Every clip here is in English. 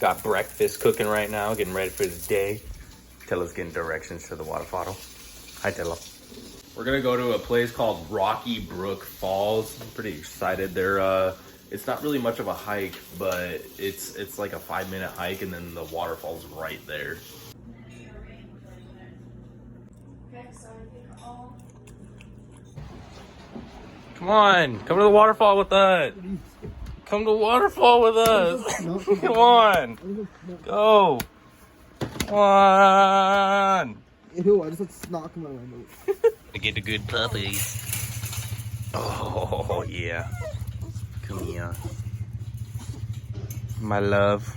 Got breakfast cooking right now, getting ready for the day. Tella's getting directions to the waterfall. Hi, Tella. We're gonna go to a place called Rocky Brook Falls. I'm pretty excited. It's not really much of a hike, but it's like a 5-minute hike, and then the waterfall's right there. Come on, come to the waterfall with us. Come to the waterfall with us. Come on, go. Come on. Ew, I just had snot come out of my mouth. To get the good puppies. Oh, yeah. Come here. My love.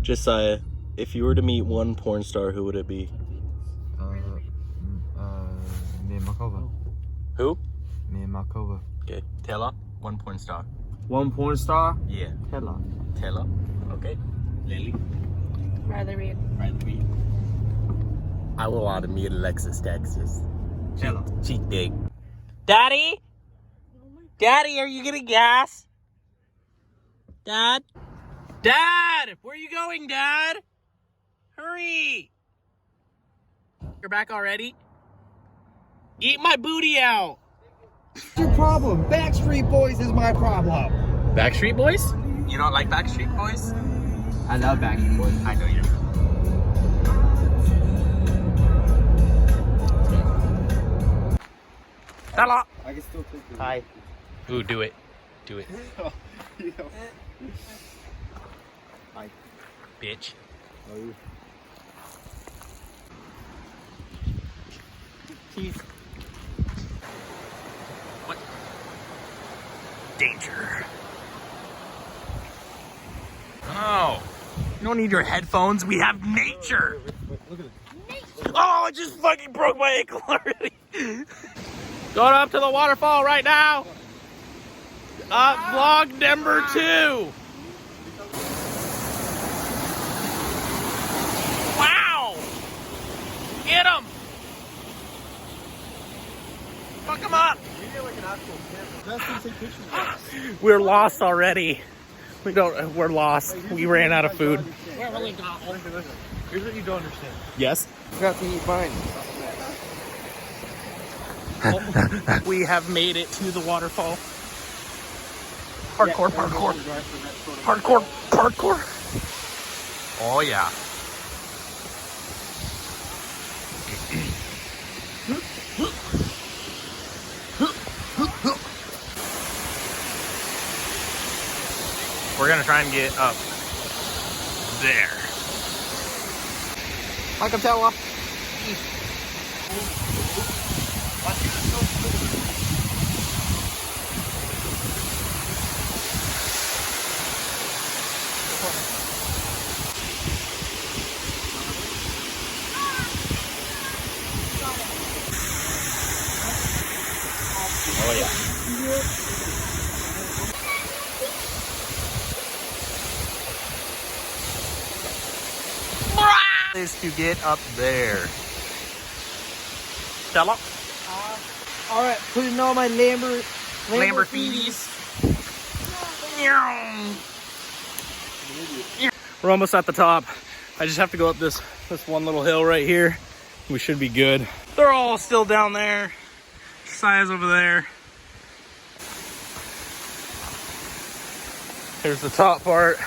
Josiah, if you were to meet one porn star, who would it be? Me and Makova. Who? Me and Makova. Okay, Tella, one porn star. One porn star? Yeah. Tella. Tella. Okay. Lily. Riley Reid. Riley Reid. I would want to meet Alexis Texas. Tella. She thick. Daddy? Daddy, are you getting gas? Dad? Dad! Where are you going, Dad? Hurry! You're back already? Eat my booty out! What's your problem? Backstreet Boys is my problem. Backstreet Boys? You don't like Backstreet Boys? I love Backstreet Boys. I know you do. Hello! I can still take this. Hi. Ooh, do it. Do it. Hi. Bitch. How are you? Cheese. What? Danger. Oh. You don't need your headphones. We have nature. Look at it. Oh, I just fucking broke my ankle already. Going up to the waterfall right now. Vlog number 2. Wow. Get him. Fuck him up. You get like an actual camera. That's to take pictures. We're lost already. We're lost. We ran out of food. We're really not. Here's what you don't understand. Yes. You got to eat mine. We have made it to the waterfall. Parkour, parkour. Parkour, parkour. Oh yeah. We're gonna try and get up there. I can tell. Oh yeah. Is to get up there. Stella? Alright, putting on my Lamborghinis. We're almost at the top. I just have to go up this one little hill right here. We should be good. They're all still down there. Size over there. Here's the top part.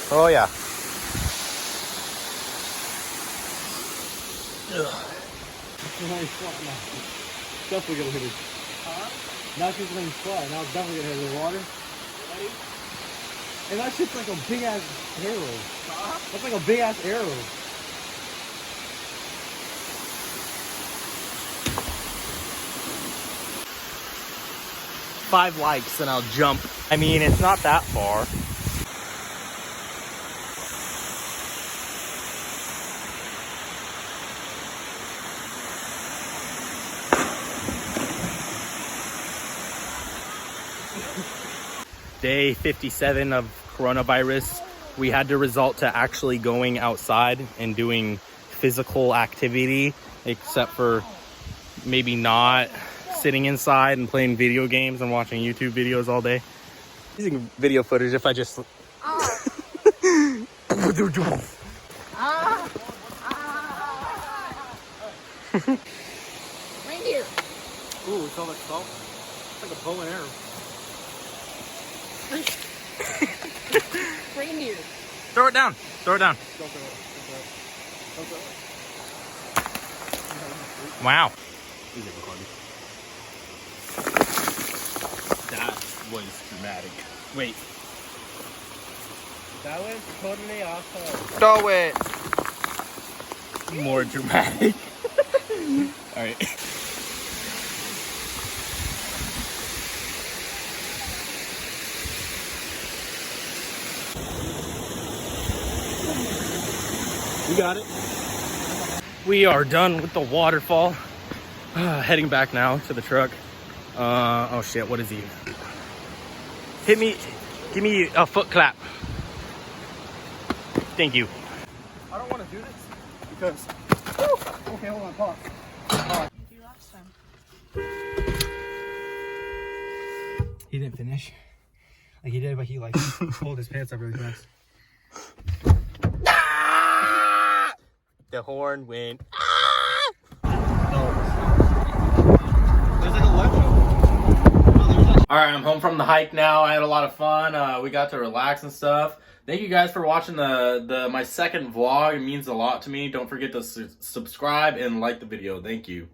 Oh yeah. Definitely gonna hit it. Now she's laying flat. Now it's definitely gonna hit the water. Ready? And that shit's like a big ass arrow. That's like a big ass arrow. Five likes and I'll jump. I mean, it's not that far. Day 57 of coronavirus. We had to resort to actually going outside and doing physical activity, except for maybe not sitting inside and playing video games and watching YouTube videos all day. Using video footage if I just... Reindeer. Ooh, it's all like salt. It's like a bow and arrow. Reindeer. Throw it down. Throw it down. Don't throw it. Don't throw it. Wow. That was dramatic. Wait. That was totally awesome. Throw it. More dramatic. All right. You got it. We are done with the waterfall. Heading back now to the truck. Oh shit, what is he? Hit me, give me a foot clap. Thank you. I don't want to do this because... Okay, hold on, pause. You last time. He didn't finish. Like he did, but he like pulled his pants up really fast. The horn went. All right, I'm home from the hike now. I had a lot of fun. We got to relax and stuff. Thank you guys for watching my second vlog. It means a lot to me. Don't forget to subscribe and like the video. Thank you.